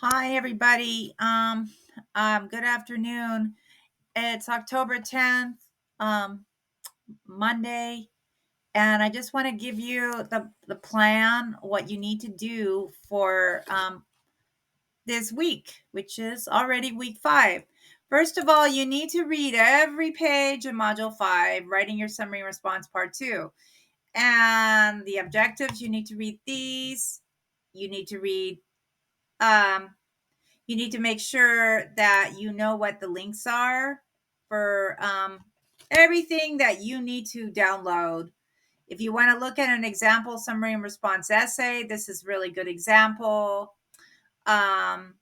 Hi, everybody. Good afternoon. It's October 10th, Monday, and I just want to give you the plan, what you need to do for this week, which is already week 5. First of all, you need to read every page in Module 5, writing your summary and response part 2. And the objectives, you need to read these. You need to read um, You need to make sure that you know what the links are for everything that you need to download. If you want to look at an example summary and response essay, this is really good example. Um,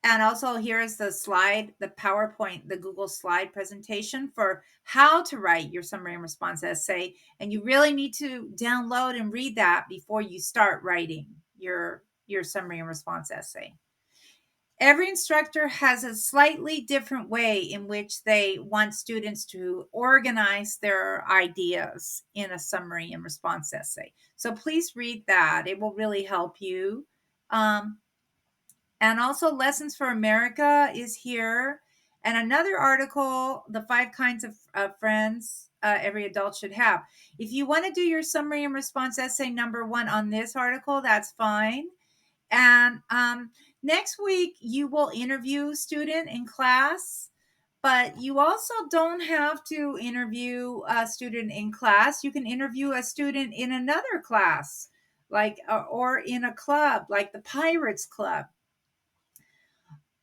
and also here is the slide, the PowerPoint, the Google slide presentation for how to write your summary and response essay. And you really need to download and read that before you start writing your summary and response essay. Every instructor has a slightly different way in which they want students to organize their ideas in a summary and response essay. So please read that. It will really help you. And also, Lessons for America is here. And another article, The 5 Kinds of Friends Every Adult Should Have. If you want to do your summary and response essay number 1 on this article, that's fine. And next week, you will interview a student in class, but you also don't have to interview a student in class. You can interview a student in another class, like or in a club, like the Pirates Club.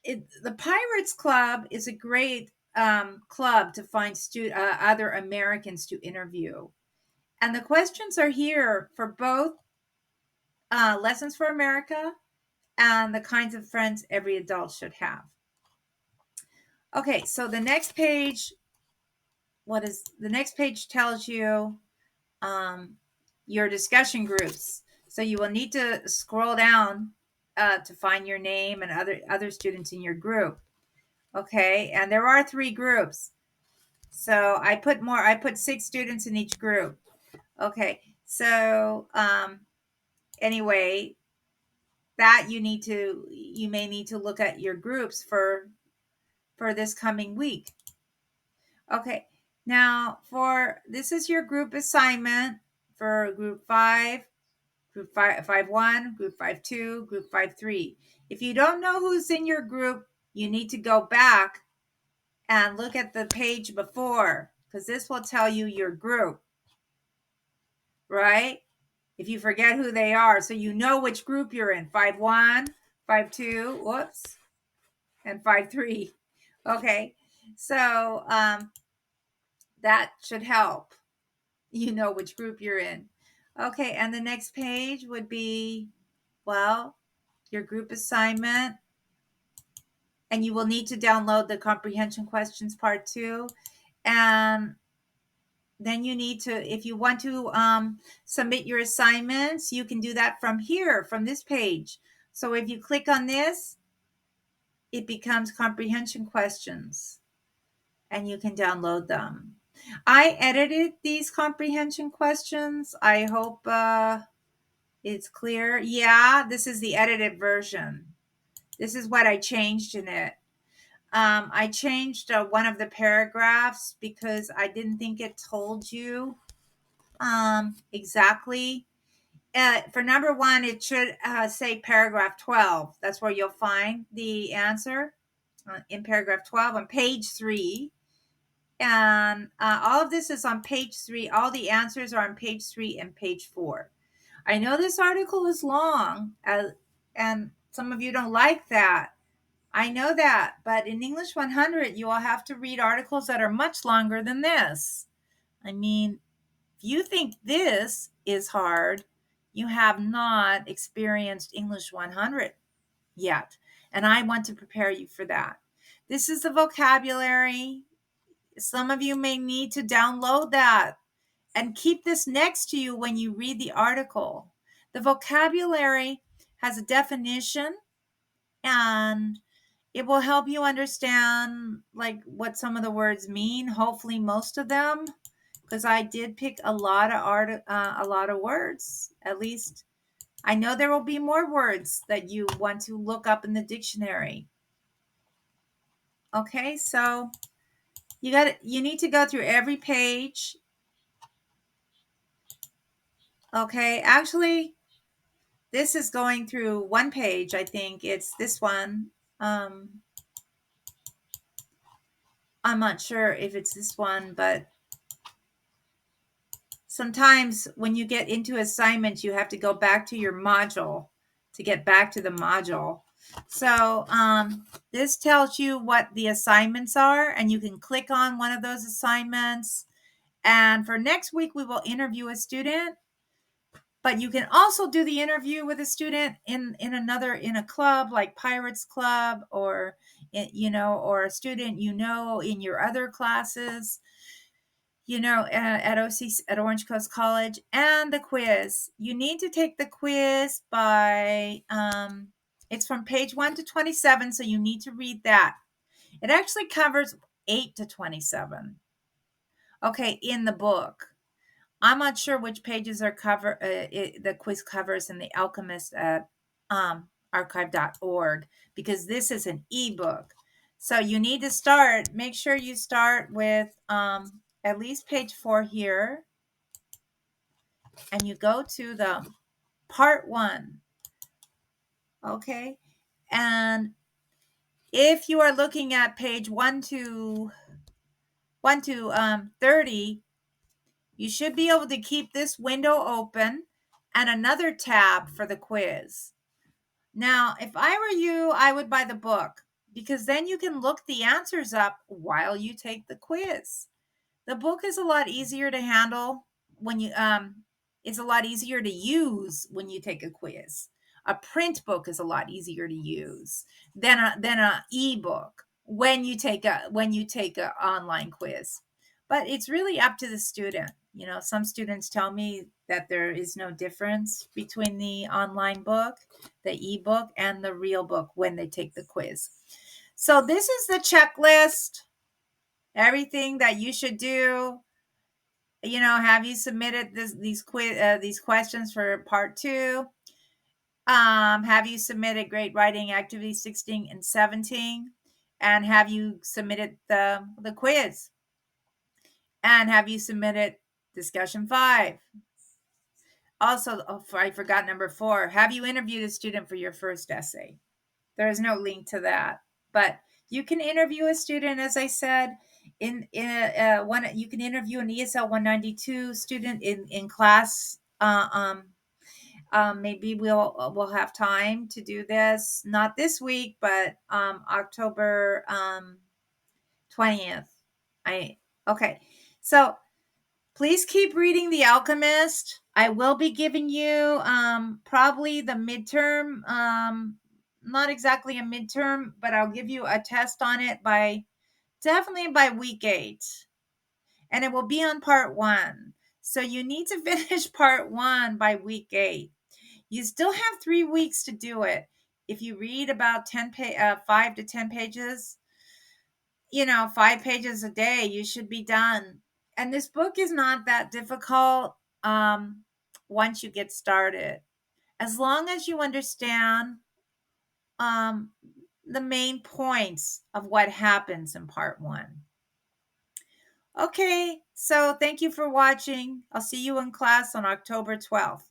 The Pirates Club is a great club to find other Americans to interview. And the questions are here for both Lessons for America and the kinds of friends every adult should have. Okay, so the next page, the next page tells you your discussion groups. So you will need to scroll down to find your name and other students in your group. Okay, and there are 3 groups. So I put 6 students in each group. Okay, so anyway, that you may need to look at your groups for this coming week. Okay, now this is your group assignment for group 5, group 5-1, group 5-2, group 5-3. If you don't know who's in your group, you need to go back and look at the page before, because this will tell you your group, right? If you forget who they are, so you know which group you're in, 5-1, 5-2, whoops, and 5-3. Okay, so that should help. You know which group you're in. Okay, and the next page would be, well, your group assignment. And you will need to download the comprehension questions part 2. And then you need to, if you want to submit your assignments, you can do that from here, from this page. So if you click on this, it becomes comprehension questions, and you can download them. I edited these comprehension questions. I hope it's clear. Yeah, this is the edited version. This is what I changed in it. I changed one of the paragraphs because I didn't think it told you exactly. For number 1, it should say paragraph 12. That's where you'll find the answer in paragraph 12 on page 3. And all of this is on page 3. All the answers are on page 3 and page 4. I know this article is long, and some of you don't like that. I know that, but in English 100, you will have to read articles that are much longer than this. I mean, if you think this is hard, you have not experienced English 100 yet, and I want to prepare you for that. This is the vocabulary. Some of you may need to download that and keep this next to you when you read the article. The vocabulary has a definition, and it will help you understand like what some of the words mean, hopefully most of them, because I did pick a lot of words, at least I know there will be more words that you want to look up in the dictionary. Okay, so you need to go through every page. Okay, actually, this is going through one page. I think it's this one. I'm not sure if it's this one, but sometimes when you get into assignments, you have to go back to your module to get back to the module. So this tells you what the assignments are, and you can click on one of those assignments. And for next week, we will interview a student, but you can also do the interview with a student in a club like Pirates Club, or or a student in your other classes, at at Orange Coast College. And the quiz, you need to take the quiz by it's from page 1 to 27, so you need to read that. It actually covers 8 to 27, okay, in the book. I'm not sure which pages are the quiz covers in the Alchemist at archive.org, because this is an ebook. So you need to make sure you start with at least page 4 here, and you go to the part 1. Okay. And if you are looking at page 1 to 30, you should be able to keep this window open and another tab for the quiz. Now, if I were you, I would buy the book, because then you can look the answers up while you take the quiz. The book is a lot easier to handle when you it's a lot easier to use when you take a quiz. A print book is a lot easier to use than a ebook when you take a online quiz. But it's really up to the student. Some students tell me that there is no difference between the online book, the ebook, and the real book when they take the quiz. So this is the checklist, everything that you should do. Have you submitted these questions for part 2? Have you submitted Great Writing Activity 16 and 17? And have you submitted the quiz? And have you submitted discussion 5? Also, I forgot number 4. Have you interviewed a student for your first essay? There is no link to that, but you can interview a student, as I said. You can interview an ESL 192 student in class. Maybe we'll have time to do this, not this week, but October 20th. Okay. So please keep reading The Alchemist. I will be giving you probably the midterm, not exactly a midterm, but I'll give you a test on it definitely by week 8. And it will be on part 1. So you need to finish part 1 by week 8. You still have 3 weeks to do it. If you read about 5 to 10 pages, 5 pages a day, you should be done. And this book is not that difficult once you get started, as long as you understand um, the main points of what happens in part 1. Okay, so thank you for watching. I'll see you in class on October 12th.